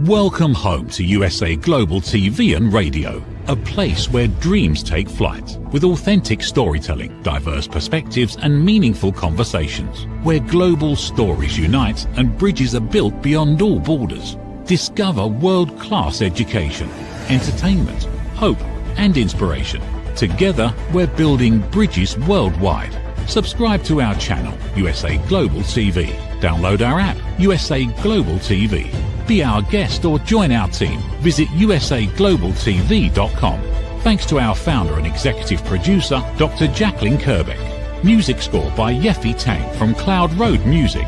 Welcome home to USA Global TV and Radio, a place where dreams take flight, with authentic storytelling, diverse perspectives and meaningful conversations, where global stories unite and bridges are built beyond all borders. Discover world-class education, entertainment, hope and inspiration. Together, we're building bridges worldwide. Subscribe to our channel, USA Global TV. Download our app, USA Global TV. Be our guest or join our team. Visit usaglobaltv.com. Thanks to our founder and executive producer, Dr. Jacalyn Kerbeck. Music score by Yeffy Tang from Cloud Road Music.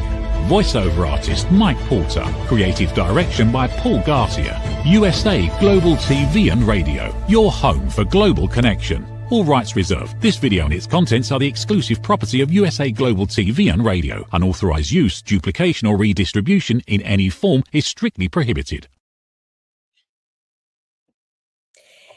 Voiceover artist Mike Porter. Creative direction by Paul Garcia. USA Global TV and Radio. Your home for global connection. All rights reserved. This video and its contents are the exclusive property of USA Global TV and Radio. Unauthorized use, duplication or redistribution in any form is strictly prohibited.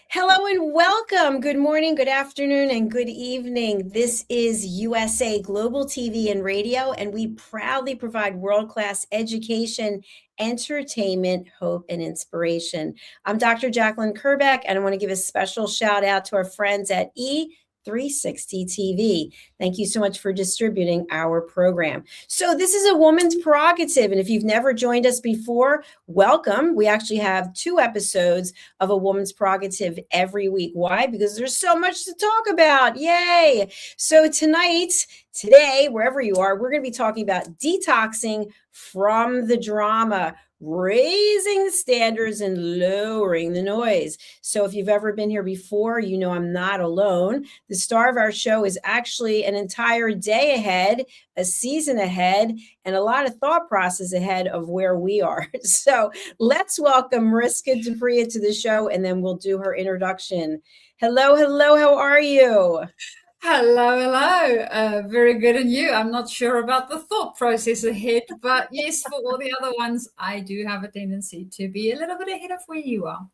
Hello and welcome. Good morning, good afternoon, and good evening. This is USA Global TV and Radio, and we proudly provide world-class education, entertainment, hope, and inspiration. I'm Dr. Jacalyn Kerbeck, and I want to give a special shout out to our friends at E360 TV. Thank you so much for distributing our program. So this is a woman's prerogative, and if you've never joined us before, welcome. We actually have 2 episodes of a woman's prerogative every week. Why? Because there's so much to talk about. Yay! So today, wherever you are, we're going to be talking about detoxing from the drama, raising the standards and lowering the noise. So if you've ever been here before, you know I'm not alone. The star of our show is actually an entire day ahead, a season ahead, and a lot of thought process ahead of where we are. So let's welcome Mariska to the show, and then we'll do her introduction. Hello, how are you? Hello. Very good. And you? I'm not sure about the thought process ahead, but yes, for all the other ones, I do have a tendency to be a little bit ahead of where you are.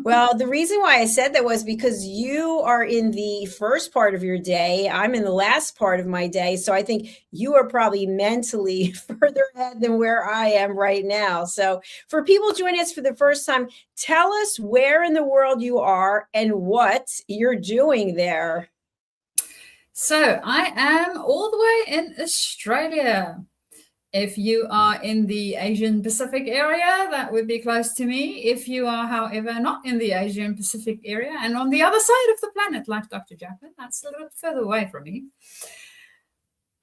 Well, the reason why I said that was because you are in the first part of your day. I'm in the last part of my day. So I think you are probably mentally further ahead than where I am right now. So for people joining us for the first time, tell us where in the world you are and what you're doing there. So I am all the way in Australia. If you are in the Asian Pacific area, that would be close to me. If you are, however, not in the Asian Pacific area and on the other side of the planet, like Dr. Jacalyn, that's a little bit further away from me.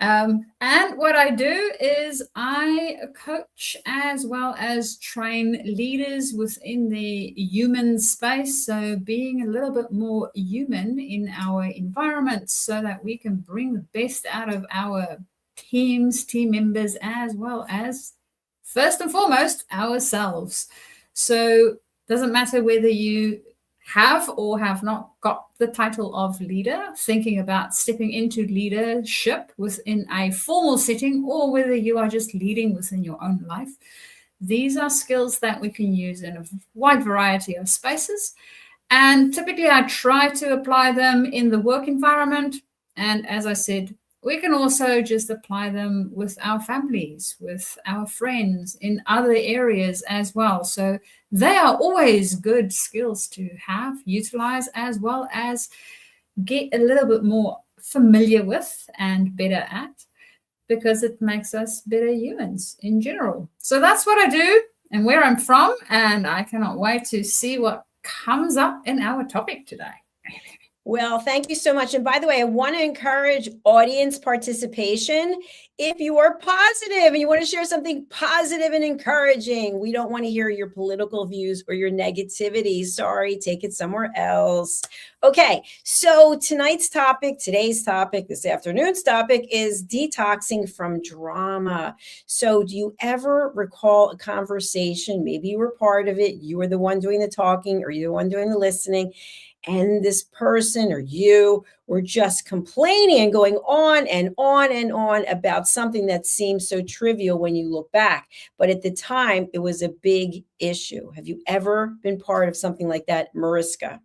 And what I do is I coach as well as train leaders within the human space. So being a little bit more human in our environment so that we can bring the best out of our team members, as well as, first and foremost, ourselves. So it doesn't matter whether you have or have not got the title of leader, thinking about stepping into leadership within a formal setting, or whether you are just leading within your own life. These are skills that we can use in a wide variety of spaces. And typically I try to apply them in the work environment. And as I said, we can also just apply them with our families, with our friends, in other areas as well. So they are always good skills to have, utilize, as well as get a little bit more familiar with and better at, because it makes us better humans in general. So that's what I do and where I'm from. And I cannot wait to see what comes up in our topic today. Well, thank you so much. And by the way, I want to encourage audience participation. If you are positive and you want to share something positive and encouraging, we don't want to hear your political views or your negativity. Sorry, take it somewhere else. Okay, so today's topic, this afternoon's topic is detoxing from drama. So do you ever recall a conversation? Maybe you were part of it. You were the one doing the talking or you're the one doing the listening. And this person or you were just complaining and going on and on and on about something that seems so trivial when you look back. But at the time, it was a big issue. Have you ever been part of something like that, Mariska?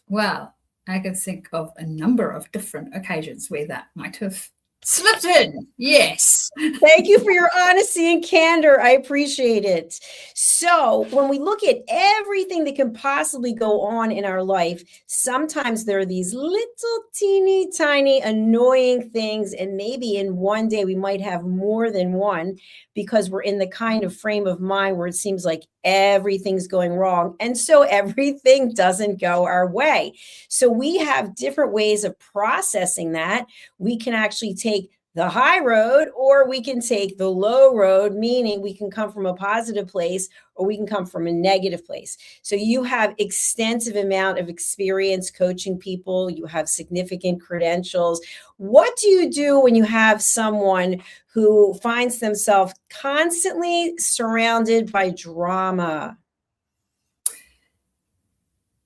Well, I can think of a number of different occasions where that might have Slipped in. Yes. Thank you for your honesty and candor. I appreciate it. So, when we look at everything that can possibly go on in our life, sometimes there are these little teeny tiny annoying things. And maybe in one day we might have more than one because we're in the kind of frame of mind where it seems like everything's going wrong. And so everything doesn't go our way. So, we have different ways of processing that. We can actually take the high road, or we can take the low road, meaning we can come from a positive place or we can come from a negative place. So you have extensive amount of experience coaching people. You have significant credentials. What do you do when you have someone who finds themselves constantly surrounded by drama?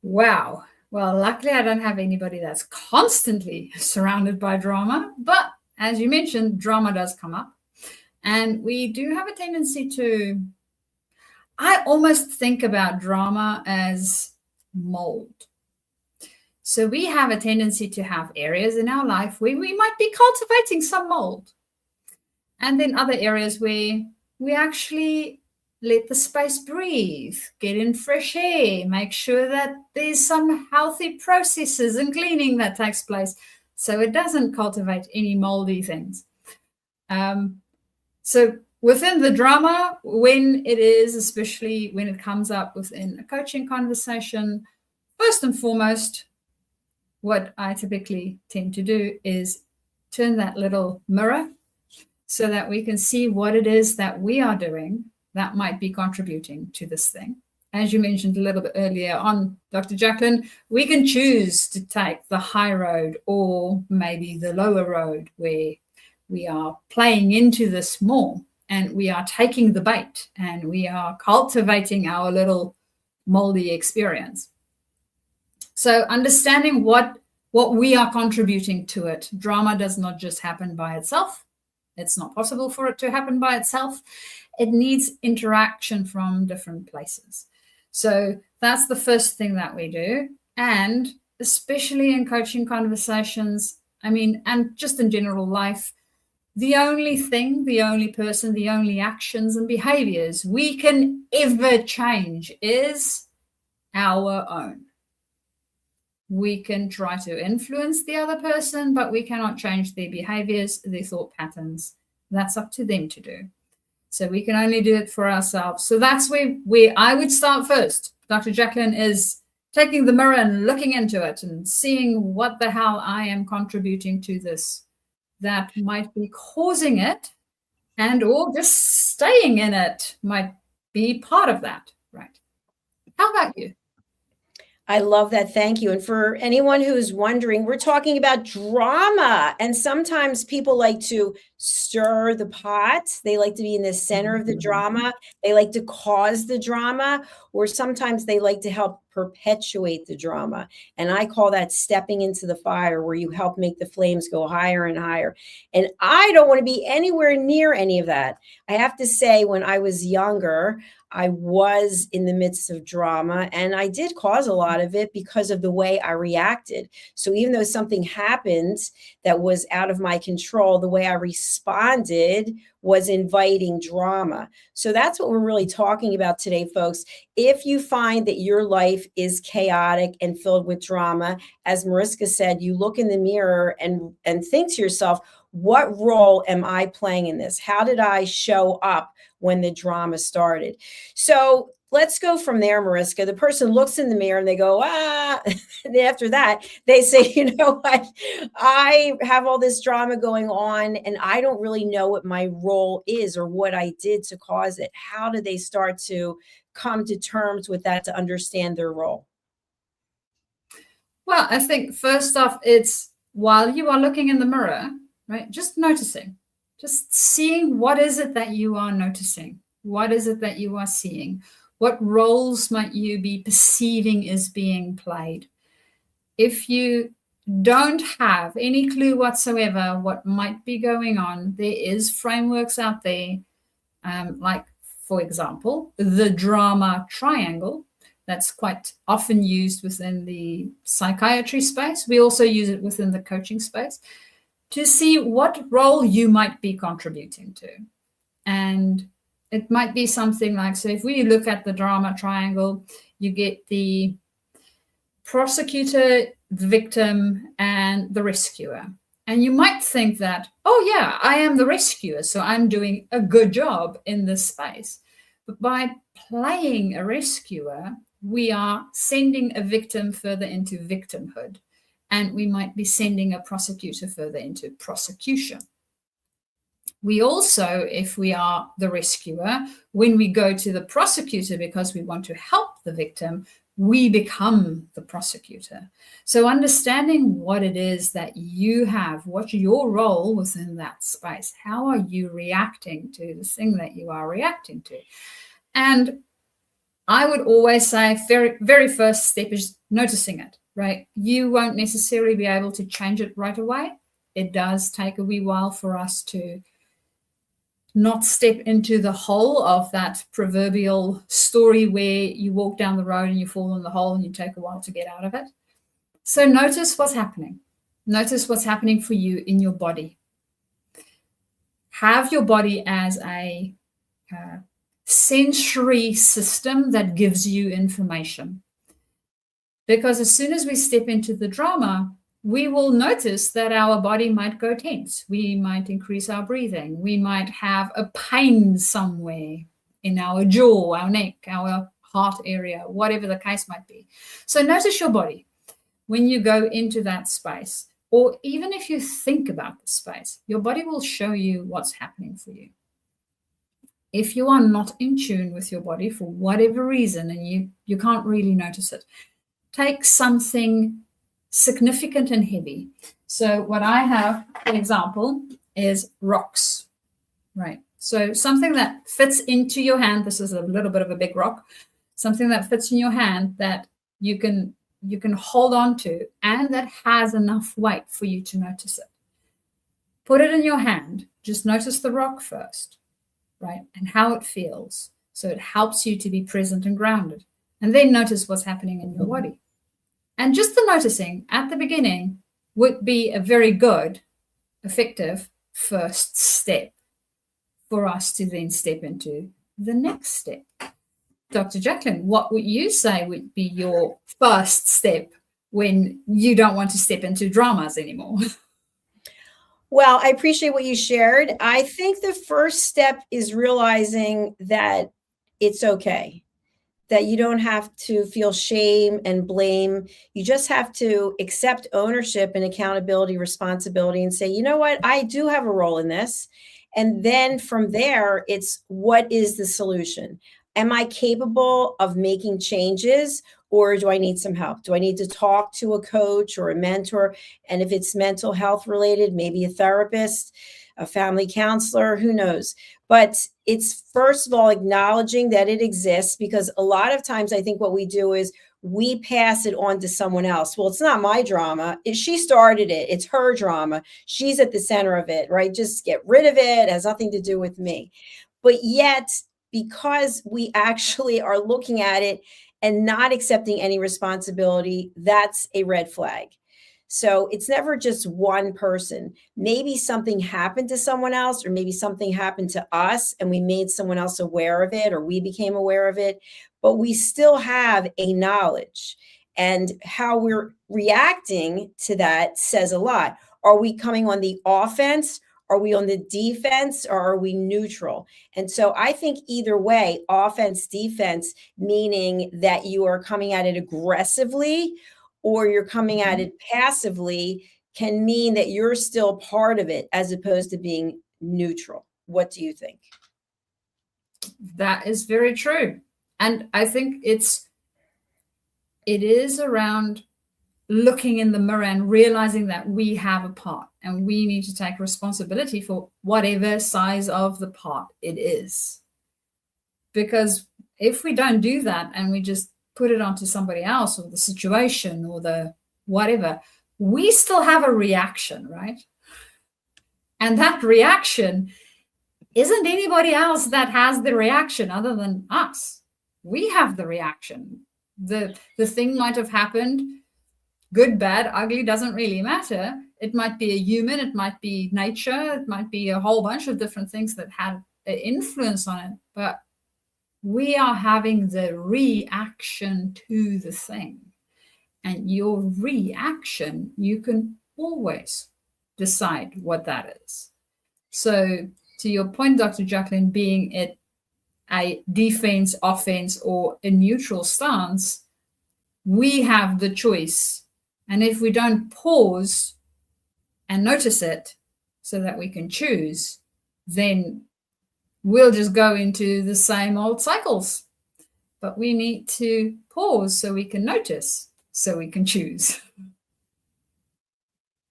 Wow. Well, luckily I don't have anybody that's constantly surrounded by drama, but as you mentioned, drama does come up. And we do have a tendency to, I almost think about drama as mold. So we have a tendency to have areas in our life where we might be cultivating some mold. And then other areas where we actually let the space breathe, get in fresh air, make sure that there's some healthy processes and cleaning that takes place, so it doesn't cultivate any moldy things. So within the drama, when it is, especially when it comes up within a coaching conversation, first and foremost, what I typically tend to do is turn that little mirror so that we can see what it is that we are doing that might be contributing to this thing. As you mentioned a little bit earlier on, Dr. Jacalyn, we can choose to take the high road or maybe the lower road where we are playing into this more and we are taking the bait and we are cultivating our little moldy experience. So understanding what we are contributing to it. Drama does not just happen by itself. It's not possible for it to happen by itself. It needs interaction from different places. So that's the first thing that we do. And especially in coaching conversations, I mean, and just in general life, the only thing, the only person, the only actions and behaviors we can ever change is our own. We can try to influence the other person, but we cannot change their behaviors, their thought patterns. That's up to them to do. So we can only do it for ourselves. So that's where I would start first. Dr. Jacalyn is taking the mirror and looking into it and seeing what the hell I am contributing to this that might be causing it, and or just staying in it might be part of that, right? How about you? I love that. Thank you. And for anyone who's wondering, we're talking about drama. And sometimes people like to stir the pot. They like to be in the center of the drama. They like to cause the drama, or sometimes they like to help perpetuate the drama. And I call that stepping into the fire, where you help make the flames go higher and higher. And I don't want to be anywhere near any of that. I have to say, when I was younger, I was in the midst of drama, and I did cause a lot of it because of the way I reacted. So even though something happened that was out of my control, the way I responded was inviting drama. So that's what we're really talking about today, folks. If you find that your life is chaotic and filled with drama, as Mariska said, you look in the mirror and think to yourself, what role am I playing in this? How did I show up when the drama started? So let's go from there, Mariska. The person looks in the mirror and they go, and after that, they say, you know what? I have all this drama going on and I don't really know what my role is or what I did to cause it. How do they start to come to terms with that to understand their role? Well, I think first off, it's while you are looking in the mirror, right? Just noticing, just seeing what is it that you are noticing? What is it that you are seeing? What roles might you be perceiving is being played? If you don't have any clue whatsoever what might be going on, there is frameworks out there, like, for example, the drama triangle. That's quite often used within the psychiatry space. We also use it within the coaching space. to see what role you might be contributing to. And it might be something like, so if we look at the drama triangle, you get the prosecutor, the victim, and the rescuer. And you might think that, oh yeah, I am the rescuer, so I'm doing a good job in this space. But by playing a rescuer, we are sending a victim further into victimhood, and we might be sending a prosecutor further into prosecution. We also, if we are the rescuer, when we go to the prosecutor because we want to help the victim, we become the prosecutor. So understanding what it is that you have, what's your role within that space, how are you reacting to the thing that you are reacting to? And I would always say very first step is noticing it, right? You won't necessarily be able to change it right away. It does take a wee while for us to not step into the hole of that proverbial story where you walk down the road and you fall in the hole and you take a while to get out of it. So notice what's happening. Notice what's happening for you in your body. Have your body as a sensory system that gives you information. Because as soon as we step into the drama, we will notice that our body might go tense. We might increase our breathing. We might have a pain somewhere in our jaw, our neck, our heart area, whatever the case might be. So notice your body when you go into that space, or even if you think about the space, your body will show you what's happening for you. If you are not in tune with your body for whatever reason and you can't really notice it, take something significant and heavy. So what I have, for example, is rocks, right? So something that fits into your hand. This is a little bit of a big rock, something that fits in your hand that you can hold on to and that has enough weight for you to notice it. Put it in your hand. Just notice the rock first, right? And how it feels. So it helps you to be present and grounded. And then notice what's happening in your body. And just the noticing at the beginning would be a very good, effective first step for us to then step into the next step. Dr. Jacalyn, what would you say would be your first step when you don't want to step into dramas anymore? Well, I appreciate what you shared. I think the first step is realizing that it's okay, that you don't have to feel shame and blame. You just have to accept ownership and accountability, responsibility, and say, you know what, I do have a role in this. And then from there, it's what is the solution? Am I capable of making changes, or do I need some help? Do I need to talk to a coach or a mentor? And if it's mental health related, maybe a therapist, a family counselor, who knows? But it's first of all acknowledging that it exists, because a lot of times I think what we do is we pass it on to someone else. Well, it's not my drama. She started it. It's her drama. She's at the center of it, right? Just get rid of it. It has nothing to do with me. But yet, because we actually are looking at it and not accepting any responsibility, that's a red flag. So it's never just one person. Maybe something happened to someone else, or maybe something happened to us and we made someone else aware of it, or we became aware of it, but we still have a knowledge, and how we're reacting to that says a lot. Are we coming on the offense? Are we on the defense, or are we neutral? And so I think either way, offense, defense, meaning that you are coming at it aggressively or you're coming at it passively, can mean that you're still part of it as opposed to being neutral. What do you think? That is very true. And I think it is around looking in the mirror and realizing that we have a part and we need to take responsibility for whatever size of the part it is. Because if we don't do that and we just put it onto somebody else or the situation or the whatever, we still have a reaction, right? And that reaction isn't anybody else that has the reaction other than us. We have the reaction. The thing might have happened, good, bad, ugly, doesn't really matter. It might be a human, it might be nature, it might be a whole bunch of different things that had an influence on it. But we are having the reaction to the thing. And your reaction, you can always decide what that is. So to your point, Dr. Jacalyn, being it a defense, offense, or a neutral stance, we have the choice. And if we don't pause and notice it so that we can choose, then we'll just go into the same old cycles. But we need to pause so we can notice, so we can choose.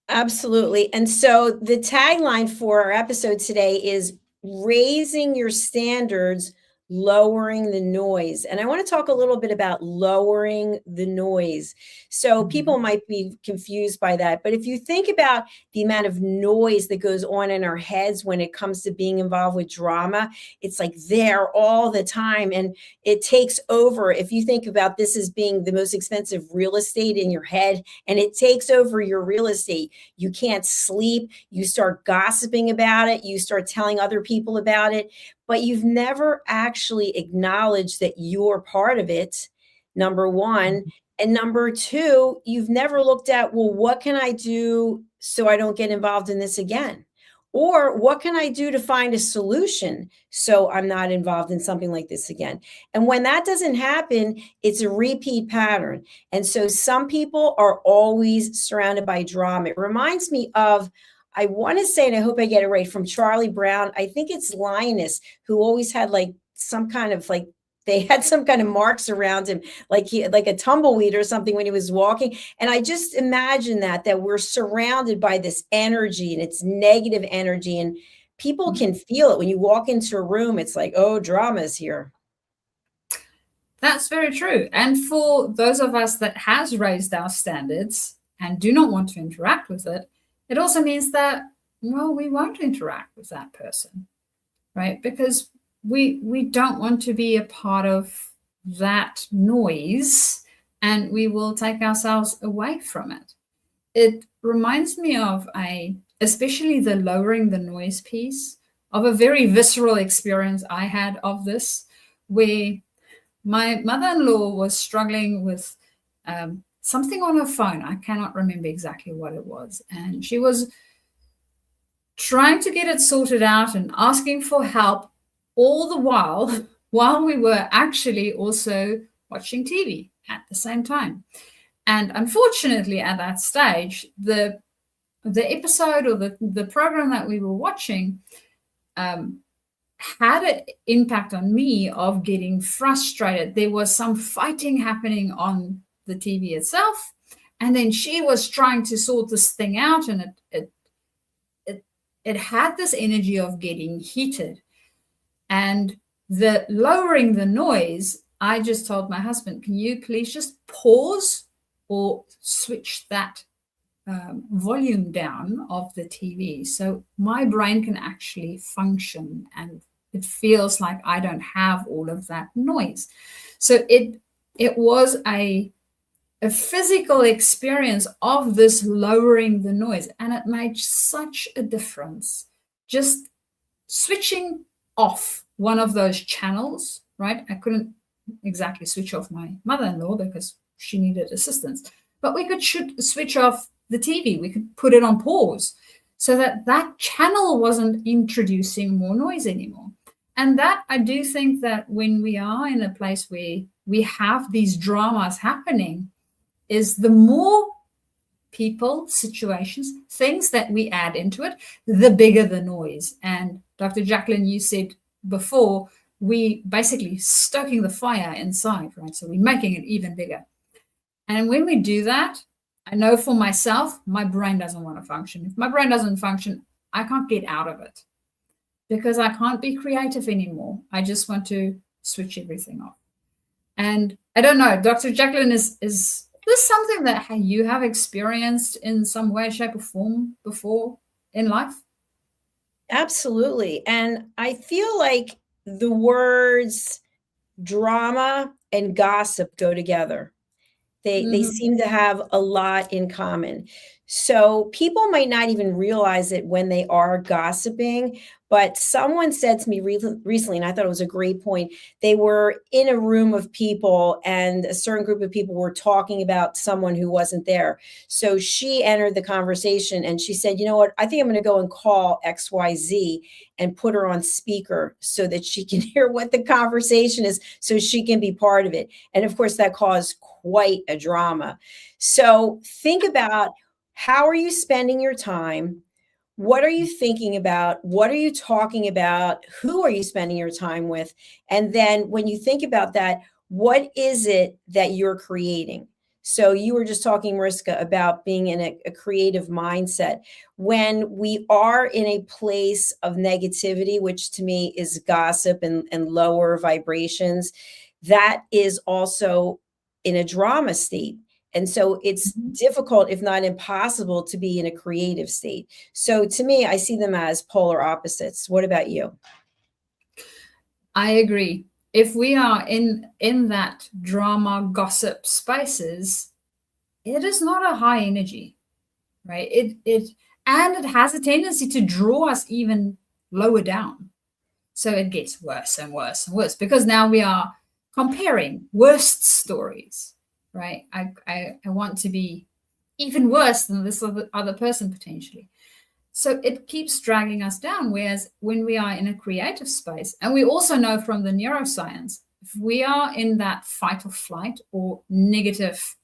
Absolutely. And so the tagline for our episode today is raising your standards, lowering the noise. And I want to talk a little bit about lowering the noise. So people might be confused by that. But if you think about the amount of noise that goes on in our heads when it comes to being involved with drama, it's like there all the time. And it takes over. If you think about this as being the most expensive real estate in your head, and it takes over your real estate, you can't sleep. You start gossiping about it. You start telling other people about it. But you've never actually acknowledged that you're part of it, number one. And number two, you've never looked at, well, what can I do so I don't get involved in this again? Or what can I do to find a solution so I'm not involved in something like this again? And when that doesn't happen, it's a repeat pattern. And so some people are always surrounded by drama. It reminds me of, I want to say, and I hope I get it right, from Charlie Brown. I think it's Linus, who always had like some kind of like, they had some kind of marks around him, like like a tumbleweed or something when he was walking. And I just imagine that we're surrounded by this energy, and it's negative energy, and people can feel it when you walk into a room. It's like, oh, drama's here. That's very true. And for those of us that has raised our standards and do not want to interact with it, it also means that, well, we won't interact with that person, right? Because we don't want to be a part of that noise, and we will take ourselves away from it. It reminds me of especially the lowering the noise piece, of a very visceral experience I had of this, where my mother-in-law was struggling with something on her phone. I cannot remember exactly what it was. And she was trying to get it sorted out and asking for help all the while we were actually also watching TV at the same time. And unfortunately, at that stage, the episode or the program that we were watching had an impact on me of getting frustrated. There was some fighting happening on the TV itself, and then she was trying to sort this thing out, and it had this energy of getting heated. And the lowering the noise, I just told my husband, can you please just pause or switch that volume down of the TV so my brain can actually function and it feels like I don't have all of that noise. So it was a physical experience of this lowering the noise, and it made such a difference. Just switching off one of those channels, right? I couldn't exactly switch off my mother-in-law because she needed assistance, but we could switch off the TV. We could put it on pause so that channel wasn't introducing more noise anymore. And that, I do think that when we are in a place where we have these dramas happening, is the more people, situations, things that we add into it, the bigger the noise. And Dr. Jacalyn, you said before, we basically stoking the fire inside, right? So we're making it even bigger. And when we do that, I know for myself, my brain doesn't want to function. If my brain doesn't function, I can't get out of it because I can't be creative anymore. I just want to switch everything off. And I don't know, Dr. Jacalyn, is this something that you have experienced in some way, shape, or form before in life? Absolutely. And I feel like the words drama and gossip go together. They seem to have a lot in common. So people might not even realize it when they are gossiping. But someone said to me recently, and I thought it was a great point. They were in a room of people, and a certain group of people were talking about someone who wasn't there. So she entered the conversation and she said, you know what? I think I'm going to go and call XYZ and put her on speaker so that she can hear what the conversation is, so she can be part of it. And of course, that caused quite a drama. So think about, how are you spending your time? What are you thinking about? What are you talking about? Who are you spending your time with? And then when you think about that, what is it that you're creating? So you were just talking, Mariska, about being in a creative mindset. When we are in a place of negativity, which to me is gossip and lower vibrations, that is also in a drama state. And so it's difficult, if not impossible, to be in a creative state. So to me, I see them as polar opposites. What about you? I agree. If we are in that drama, gossip spaces, it is not a high energy, right? It has a tendency to draw us even lower down. So it gets worse and worse and worse, because now we are comparing worst stories, right? I want to be even worse than this other person potentially. So it keeps dragging us down. Whereas when we are in a creative space, and we also know from the neuroscience, if we are in that fight or flight or negative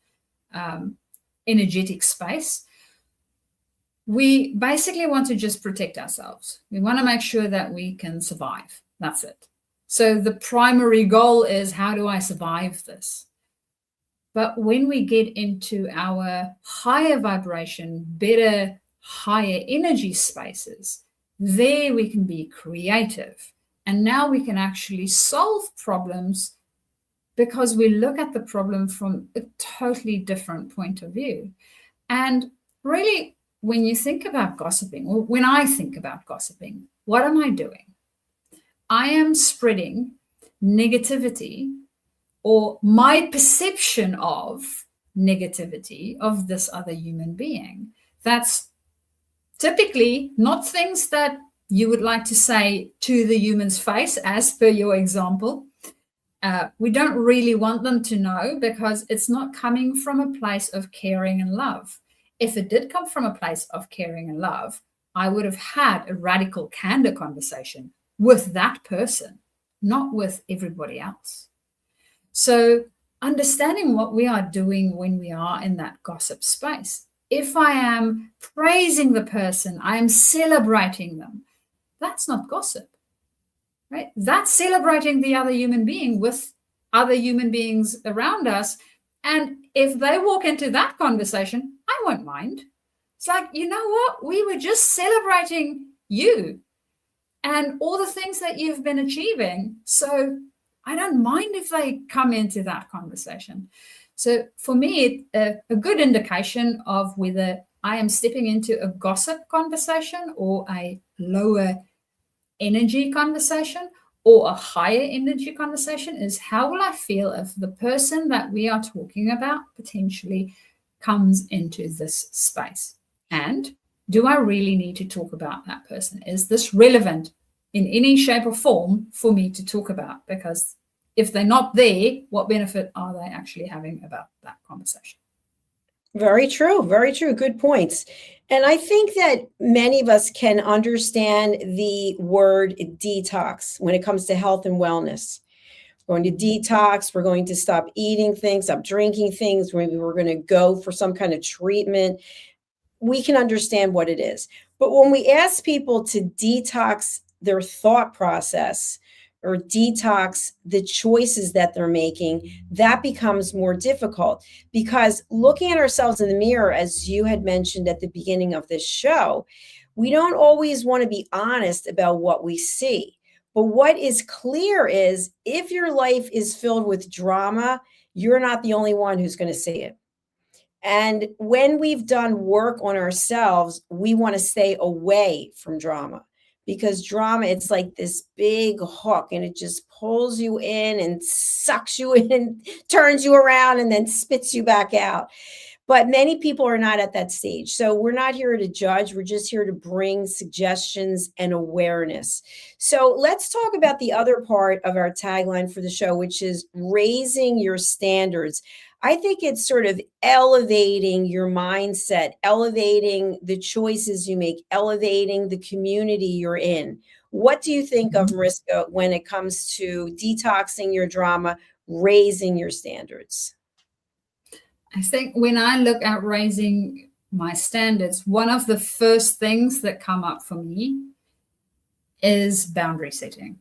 energetic space, we basically want to just protect ourselves. We want to make sure that we can survive. That's it. So the primary goal is, how do I survive this? But when we get into our higher vibration, better, higher energy spaces, there we can be creative. And now we can actually solve problems, because we look at the problem from a totally different point of view. And really, when you think about gossiping, or when I think about gossiping, what am I doing? I am spreading negativity, or my perception of negativity of this other human being. That's typically not things that you would like to say to the human's face, as per your example. We don't really want them to know, because it's not coming from a place of caring and love. If it did come from a place of caring and love, I would have had a radical, candid conversation with that person, not with everybody else. So understanding what we are doing when we are in that gossip space. If I am praising the person, I am celebrating them, that's not gossip, right? That's celebrating the other human being with other human beings around us. And if they walk into that conversation, I won't mind. It's like, you know what? We were just celebrating you and all the things that you've been achieving. So I don't mind if they come into that conversation. So for me, a good indication of whether I am stepping into a gossip conversation, or a lower energy conversation, or a higher energy conversation, is how will I feel if the person that we are talking about potentially comes into this space? And do I really need to talk about that person? Is this relevant in any shape or form for me to talk about? Because if they're not there, what benefit are they actually having about that conversation? Very true. Very true. Good points. And I think that many of us can understand the word detox when it comes to health and wellness. We're going to detox. We're going to stop eating things, stop drinking things. Maybe we're going to go for some kind of treatment. We can understand what it is. But when we ask people to detox their thought process, or detox the choices that they're making, that becomes more difficult, because looking at ourselves in the mirror, as you had mentioned at the beginning of this show, we don't always want to be honest about what we see. But what is clear is, if your life is filled with drama, you're not the only one who's going to see it. And when we've done work on ourselves, we want to stay away from drama. Because drama, it's like this big hook, and it just pulls you in and sucks you in, turns you around, and then spits you back out. But many people are not at that stage. So we're not here to judge. We're just here to bring suggestions and awareness. So let's talk about the other part of our tagline for the show, which is raising your standards. I think it's sort of elevating your mindset, elevating the choices you make, elevating the community you're in. What do you think of, Mariska, when it comes to detoxing your drama, raising your standards? I think when I look at raising my standards, one of the first things that come up for me is boundary setting.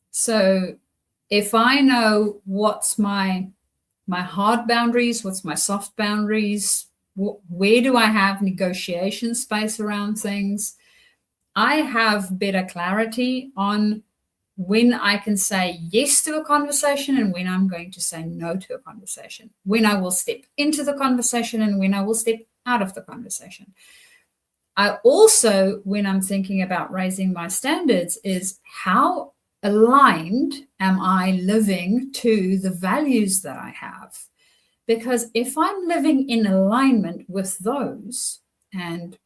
So if I know what's my hard boundaries, what's my soft boundaries, where do I have negotiation space around things, I have better clarity on when I can say yes to a conversation and when I'm going to say no to a conversation, when I will step into the conversation and when I will step out of the conversation. I also, when I'm thinking about raising my standards, is how aligned am I living to the values that I have? Because if I'm living in alignment with those and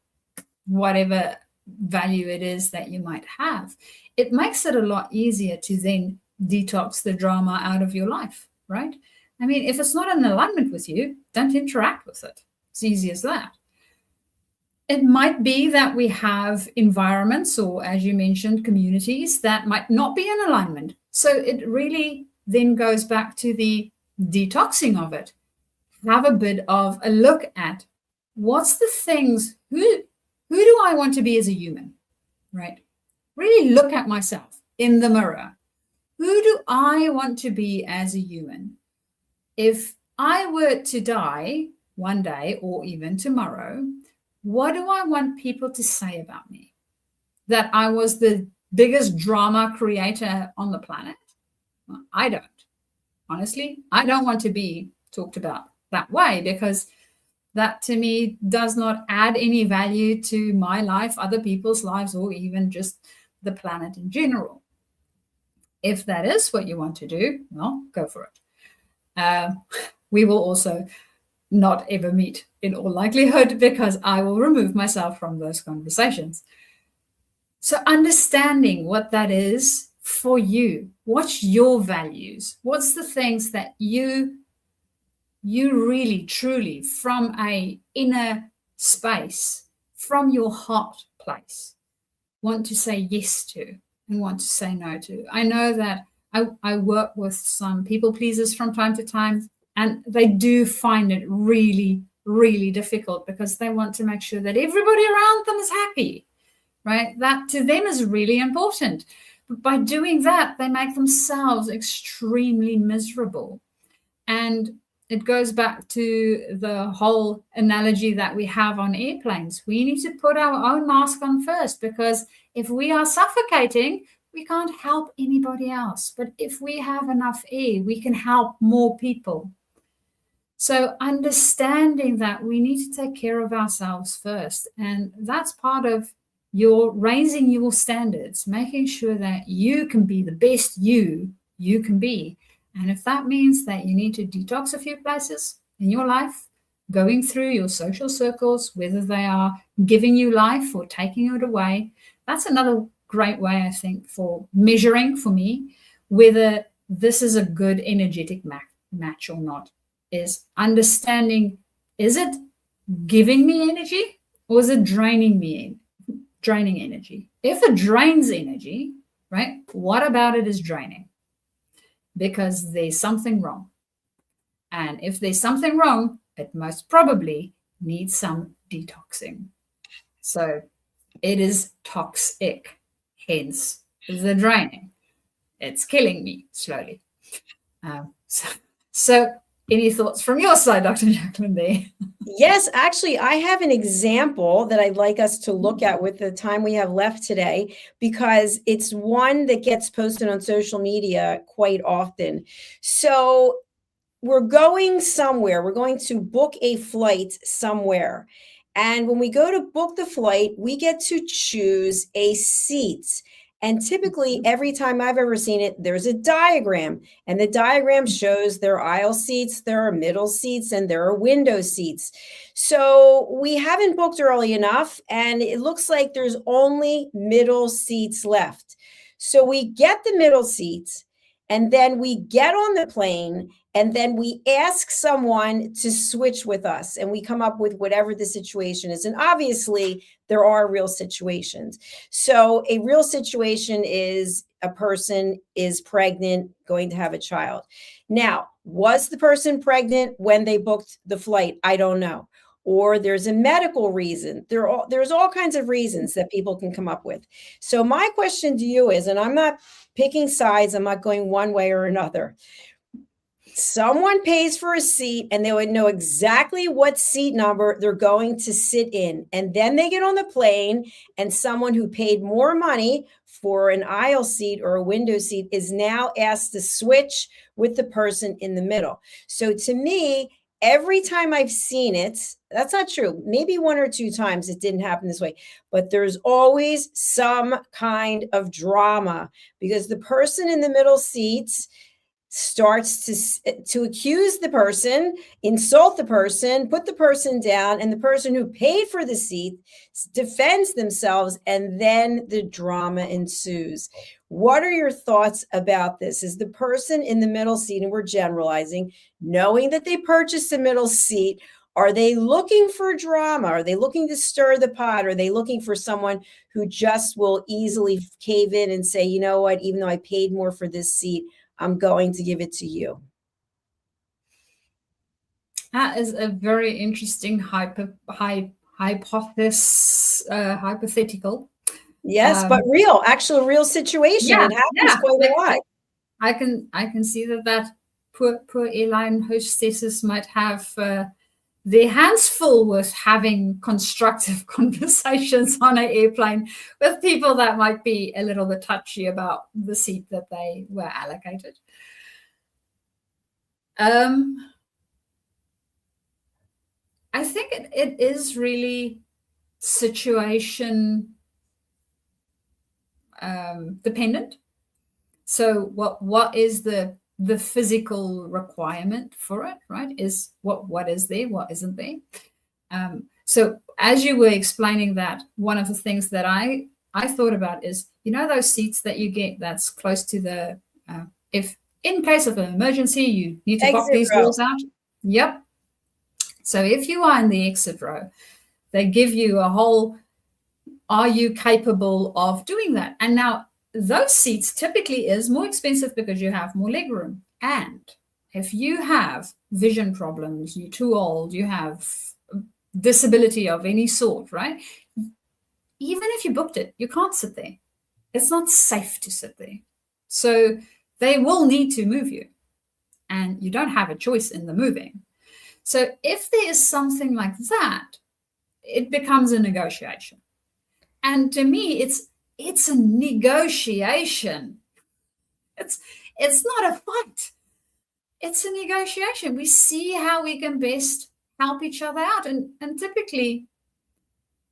whatever value it is that you might have, it makes it a lot easier to then detox the drama out of your life, right? I mean, if it's not in alignment with you, don't interact with it. It's easy as that. It might be that we have environments or, as you mentioned, communities that might not be in alignment. So it really then goes back to the detoxing of it. Have a bit of a look at what's the things, who do I want to be as a human, right? Really look at myself in the mirror. Who do I want to be as a human? If I were to die one day or even tomorrow, what do I want people to say about me? That I was the biggest drama creator on the planet? Well, I don't. Honestly, I don't want to be talked about that way, because that to me does not add any value to my life, other people's lives, or even just the planet in general. If that is what you want to do, well, go for it. We will also not ever meet in all likelihood, because I will remove myself from those conversations. So understanding what that is for you, what's your values, what's the things that you really, truly, from a inner space, from your heart place, want to say yes to and want to say no to. I know that I work with some people pleasers from time to time, and they do find it really, really difficult, because they want to make sure that everybody around them is happy, right? That to them is really important. But by doing that, they make themselves extremely miserable. And it goes back to the whole analogy that we have on airplanes. We need to put our own mask on first, because if we are suffocating, we can't help anybody else. But if we have enough air, we can help more people. So understanding that we need to take care of ourselves first. And that's part of your raising your standards, making sure that you can be the best you can be. And if that means that you need to detox a few places in your life, going through your social circles, whether they are giving you life or taking it away, that's another great way, I think, for measuring for me whether this is a good energetic match or not, is understanding, is it giving me energy or is it draining energy? If it drains energy, right, what about it is draining? Because there's something wrong. And if there's something wrong, it most probably needs some detoxing. So it is toxic, hence the draining. It's killing me slowly. So any thoughts from your side, Dr. Jacalyn, there? Yes, actually, I have an example that I'd like us to look at with the time we have left today, because it's one that gets posted on social media quite often. So we're going somewhere. We're going to book a flight somewhere. And when we go to book the flight, we get to choose a seat. And typically, every time I've ever seen it, there's a diagram. And the diagram shows there are aisle seats, there are middle seats, and there are window seats. So we haven't booked early enough, and it looks like there's only middle seats left. So we get the middle seats, and then we get on the plane, and then we ask someone to switch with us, and we come up with whatever the situation is. And obviously, there are real situations. So a real situation is a person is pregnant, going to have a child. Now, was the person pregnant when they booked the flight? I don't know. Or there's a medical reason. There's all kinds of reasons that people can come up with. So my question to you is, and I'm not picking sides, I'm not going one way or another. Someone pays for a seat and they would know exactly what seat number they're going to sit in. And then they get on the plane, and someone who paid more money for an aisle seat or a window seat is now asked to switch with the person in the middle. So to me, every time I've seen it, that's not true. Maybe one or two times it didn't happen this way, but there's always some kind of drama because the person in the middle seats starts to accuse the person, insult the person, put the person down, and the person who paid for the seat defends themselves, and then the drama ensues. What are your thoughts about this? Is the person in the middle seat, and we're generalizing, knowing that they purchased the middle seat, are they looking for drama? Are they looking to stir the pot? Are they looking for someone who just will easily cave in and say, you know what, even though I paid more for this seat, I'm going to give it to you? That is a very interesting hypothetical. Yes, but real, actual real situation. Yeah, it happens quite a lot. I can see that poor airline hostesses might have their hands full with having constructive conversations on an airplane with people that might be a little bit touchy about the seat that they were allocated. I think it is really situation dependent. So what is the physical requirement for it, right? Is what is there, what isn't there? So as you were explaining that, one of the things that I thought about is, you know, those seats that you get that's close to the, if in case of an emergency, you need to pop these walls out. Yep. So if you are in the exit row, they give you a whole, are you capable of doing that? And now those seats typically is more expensive because you have more leg room. And if you have vision problems, you're too old, you have disability of any sort, right? Even if you booked it, you can't sit there. It's not safe to sit there. So they will need to move you, and you don't have a choice in the moving. So if there is something like that, it becomes a negotiation. And to me, it's a negotiation. It's not a fight. It's a negotiation. We see how we can best help each other out. And typically,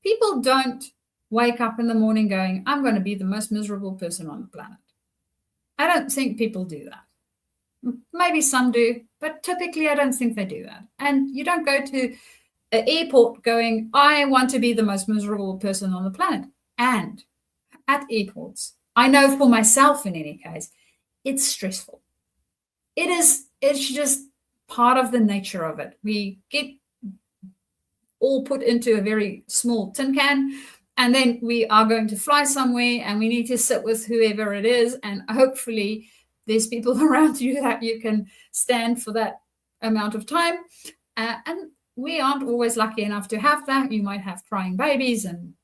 people don't wake up in the morning going, I'm going to be the most miserable person on the planet. I don't think people do that. Maybe some do, but typically I don't think they do that. And you don't go to an airport going, I want to be the most miserable person on the planet. And at airports, I know for myself in any case, it's stressful. It's just part of the nature of it. We get all put into a very small tin can, and then we are going to fly somewhere and we need to sit with whoever it is. And hopefully there's people around you that you can stand for that amount of time. And we aren't always lucky enough to have that. You might have crying babies and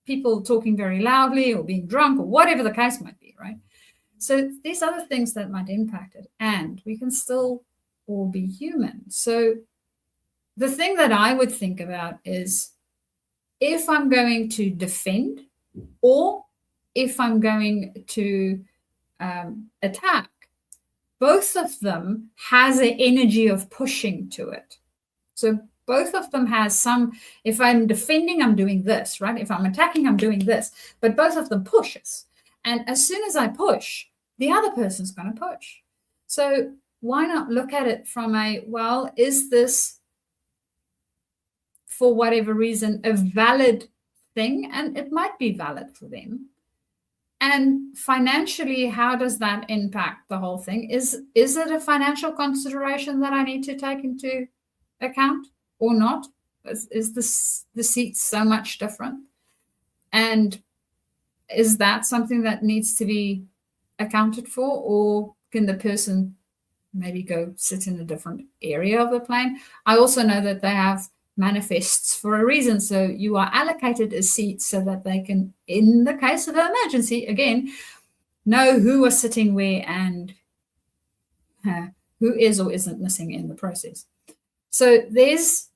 people talking very loudly or being drunk or whatever the case might be, right? So there's other things that might impact it, and we can still all be human. So the thing that I would think about is, if I'm going to defend or if I'm going to attack, both of them has an energy of pushing to it. So both of them has some, if I'm defending, I'm doing this, right? If I'm attacking, I'm doing this, but both of them pushes. And as soon as I push, the other person's going to push. So why not look at it from well, is this, for whatever reason, a valid thing? And it might be valid for them. And financially, how does that impact the whole thing? Is it a financial consideration that I need to take into account or not? Is the seat so much different? And is that something that needs to be accounted for, or can the person maybe go sit in a different area of the plane? I also know that they have manifests for a reason. So you are allocated a seat so that they can, in the case of an emergency, again, know who are sitting where and who is or isn't missing in the process. So there's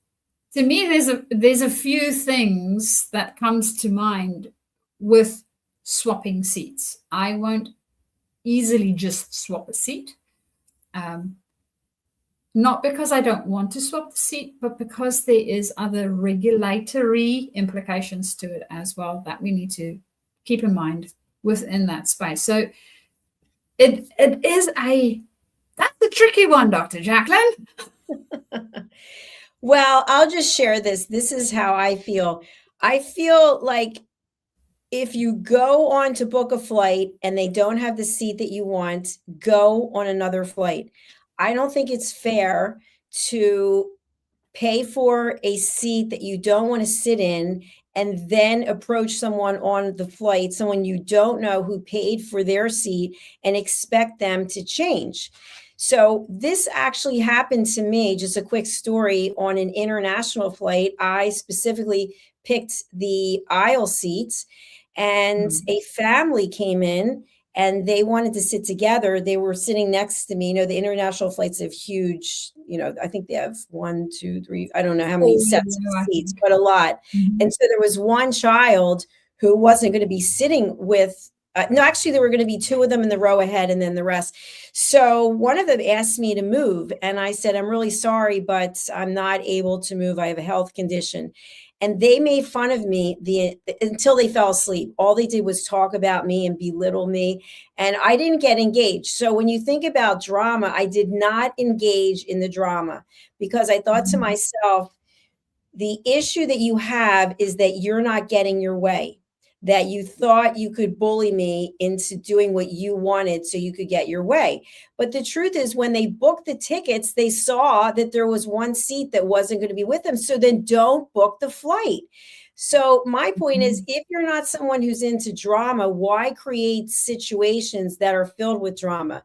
a few things that comes to mind with swapping seats. I won't easily just swap a seat. Not because I don't want to swap the seat, but because there is other regulatory implications to it as well that we need to keep in mind within that space. So that's a tricky one, Dr. Jacalyn. Well, I'll just share this. This is how I feel. I feel like if you go on to book a flight and they don't have the seat that you want, go on another flight. I don't think it's fair to pay for a seat that you don't want to sit in and then approach someone on the flight, someone you don't know who paid for their seat, and expect them to change. So this actually happened to me, just a quick story, on an international flight. I specifically picked the aisle seats, and a family came in and they wanted to sit together. They were sitting next to me. You know, the international flights have huge, I think they have 1, 2, 3, I don't know how many sets of seats, but a lot. And so there was one child who wasn't going to be sitting with, no, actually there were going to be 2 of them in the row ahead and then the rest. So one of them asked me to move. And I said, I'm really sorry, but I'm not able to move. I have a health condition. And they made fun of me until they fell asleep. All they did was talk about me and belittle me. And I didn't get engaged. So when you think about drama, I did not engage in the drama because I thought to myself, the issue that you have is that you're not getting your way, that you thought you could bully me into doing what you wanted so you could get your way. But the truth is, when they booked the tickets, they saw that there was one seat that wasn't going to be with them. So then don't book the flight. So my point is, if you're not someone who's into drama, why create situations that are filled with drama?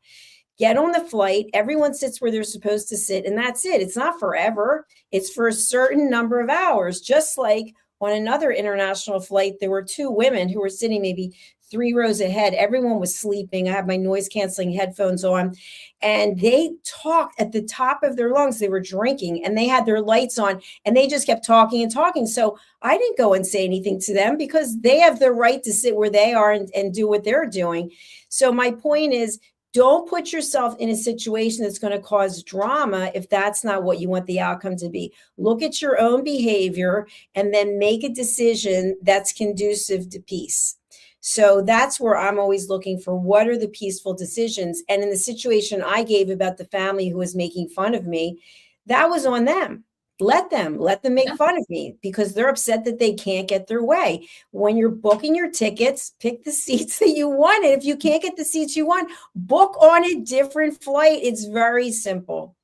Get on the flight. Everyone sits where they're supposed to sit, and that's it. It's not forever. It's for a certain number of hours, just like on another international flight, there were 2 women who were sitting maybe 3 rows ahead. Everyone was sleeping. I had my noise canceling headphones on, and they talked at the top of their lungs. They were drinking and they had their lights on and they just kept talking and talking. So I didn't go and say anything to them because they have the right to sit where they are and do what they're doing. So my point is, don't put yourself in a situation that's going to cause drama if that's not what you want the outcome to be. Look at your own behavior and then make a decision that's conducive to peace. So that's where I'm always looking for, what are the peaceful decisions? And in the situation I gave about the family who was making fun of me, that was on them. Let them make fun of me because they're upset that they can't get their way. When you're booking your tickets, pick the seats that you want. And if you can't get the seats you want, book on a different flight. It's very simple.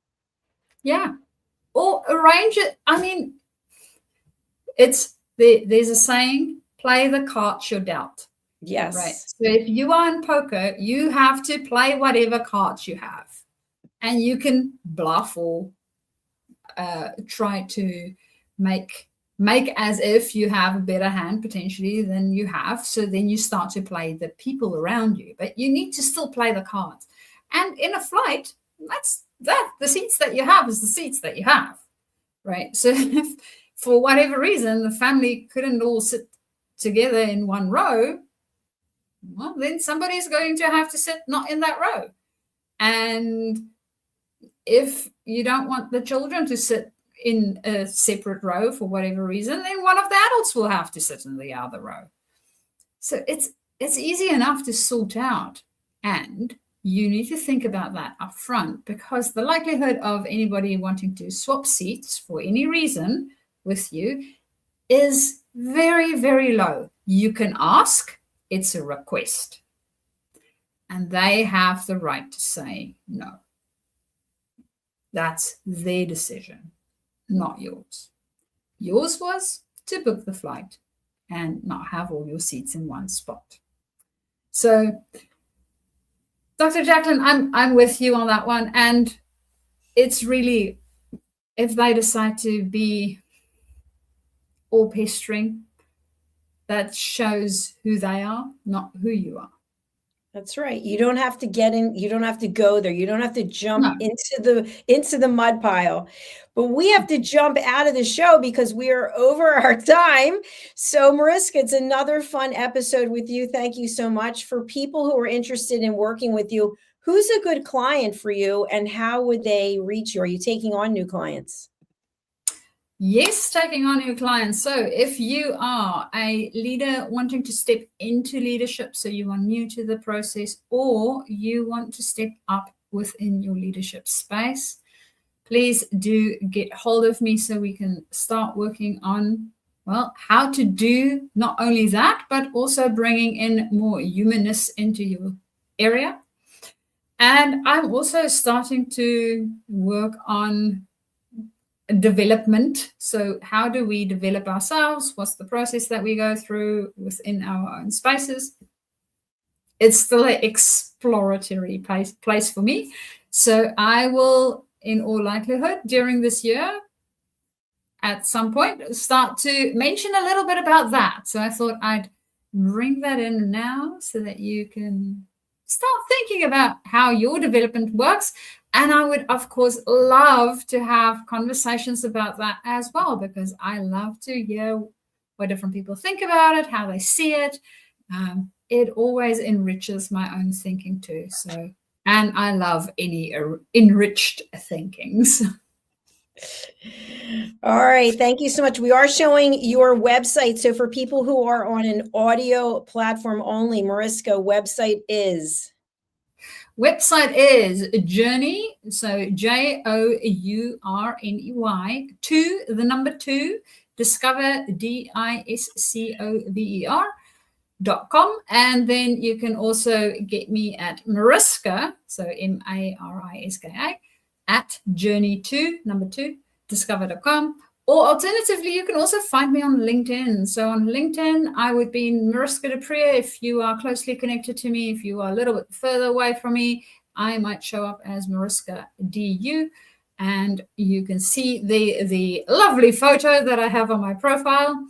Yeah. Or arrange it. I mean, there's a saying, play the cards you're dealt. Yes. Right. So if you are in poker, you have to play whatever cards you have. And you can bluff or try to make as if you have a better hand potentially than you have. So then you start to play the people around you, but you need to still play the cards. And in a flight, the seats that you have is the seats that you have, right? So if for whatever reason the family couldn't all sit together in one row, well, then somebody's going to have to sit not in that row. And if you don't want the children to sit in a separate row for whatever reason, then one of the adults will have to sit in the other row. So it's easy enough to sort out. And you need to think about that up front, because the likelihood of anybody wanting to swap seats for any reason with you is very, very low. You can ask, it's a request. And they have the right to say no. That's their decision, not yours. Yours was to book the flight and not have all your seats in one spot. So, Dr. Jacalyn, I'm with you on that one. And it's really, if they decide to be all pestering, that shows who they are, not who you are. That's right. You don't have to get in. You don't have to go there. You don't have to jump into the mud pile. But we have to jump out of the show because we are over our time. So, Mariska, it's another fun episode with you. Thank you so much. For people who are interested in working with you, who's a good client for you and how would they reach you? Are you taking on new clients? Yes, taking on new clients. So if you are a leader wanting to step into leadership, so you are new to the process, or you want to step up within your leadership space, please do get hold of me so we can start working on, well, how to do not only that, but also bringing in more humanness into your area. And I'm also starting to work on development. So how do we develop ourselves? What's the process that we go through within our own spaces? It's still an exploratory place for me. So I will, in all likelihood, during this year, at some point, start to mention a little bit about that. So I thought I'd bring that in now so that you can start thinking about how your development works. And I would, of course, love to have conversations about that as well, because I love to hear what different people think about it, how they see it. It always enriches my own thinking too. So, and I love any enriched thinkings. All right. Thank you so much. We are showing your website. So for people who are on an audio platform only, Mariska, website is Journey, so JOURNEY 2, discover DISCOVER.com. And then you can also get me at Mariska, so MARISKA, at journey2, discover.com. Or alternatively, you can also find me on LinkedIn. So on LinkedIn, I would be Mariska du Preez. If you are closely connected to me, if you are a little bit further away from me, I might show up as Mariska DU. And you can see the lovely photo that I have on my profile.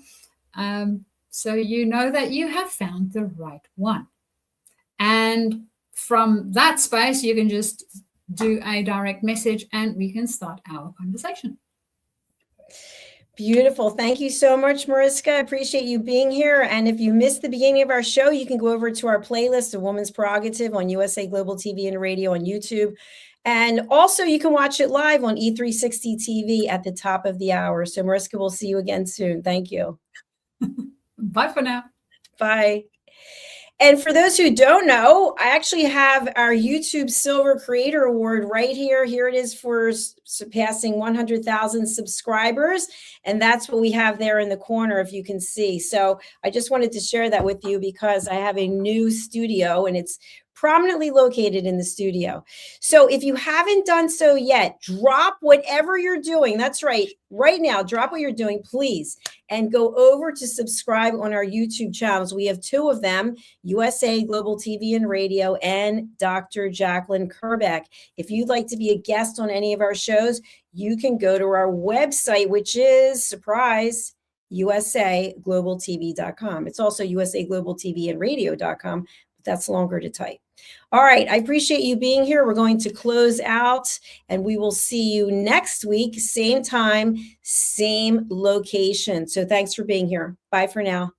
So you know that you have found the right one. And from that space, you can just do a direct message and we can start our conversation. Beautiful. Thank you so much, Mariska. I appreciate you being here. And if you missed the beginning of our show, you can go over to our playlist, A Woman's Prerogative, on USA Global TV and Radio on YouTube. And also you can watch it live on E360 TV at the top of the hour. So Mariska, we'll see you again soon. Thank you. Bye for now. Bye. And for those who don't know, I actually have our YouTube Silver Creator Award right here. Here it is for surpassing 100,000 subscribers. And that's what we have there in the corner, if you can see. So I just wanted to share that with you because I have a new studio and it's prominently located in the studio. So if you haven't done so yet, drop whatever you're doing. That's right. Right now, drop what you're doing, please. And go over to subscribe on our YouTube channels. We have two of them, USA Global TV and Radio and Dr. Jacalyn Kerbeck. If you'd like to be a guest on any of our shows, you can go to our website, which is, surprise, usaglobaltv.com. It's also usaglobaltvandradio.com, but that's longer to type. All right. I appreciate you being here. We're going to close out and we will see you next week, same time, same location. So thanks for being here. Bye for now.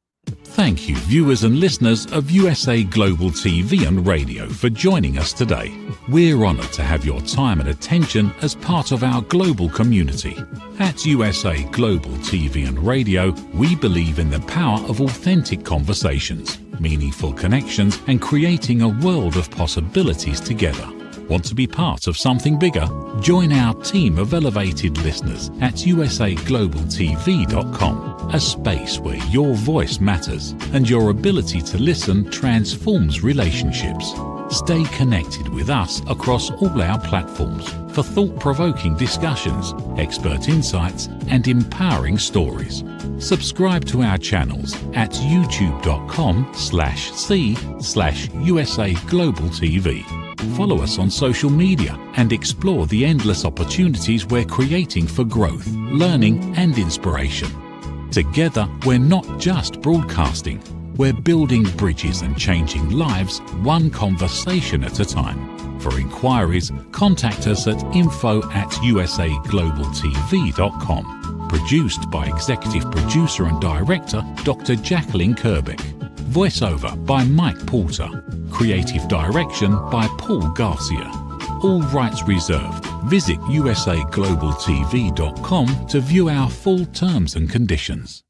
Thank you, viewers and listeners of USA Global TV and Radio, for joining us today. We're honoured to have your time and attention as part of our global community. At USA Global TV and Radio, we believe in the power of authentic conversations. meaningful connections and creating a world of possibilities together. Want to be part of something bigger? Join our team of elevated listeners at usaglobaltv.com, a space where your voice matters and your ability to listen transforms relationships. Stay connected with us across all our platforms for thought-provoking discussions, expert insights, and empowering stories. Subscribe to our channels at youtube.com/c/USAGlobalTV. Follow us on social media and explore the endless opportunities we're creating for growth, learning, and inspiration. Together, we're not just broadcasting, we're building bridges and changing lives one conversation at a time. For inquiries, contact us at info@usaglobaltv.com. Produced by Executive Producer and Director Dr. Jacalyn Kerbeck. Voiceover by Mike Porter. Creative direction by Paul Garcia. All rights reserved. Visit usaglobaltv.com to view our full terms and conditions.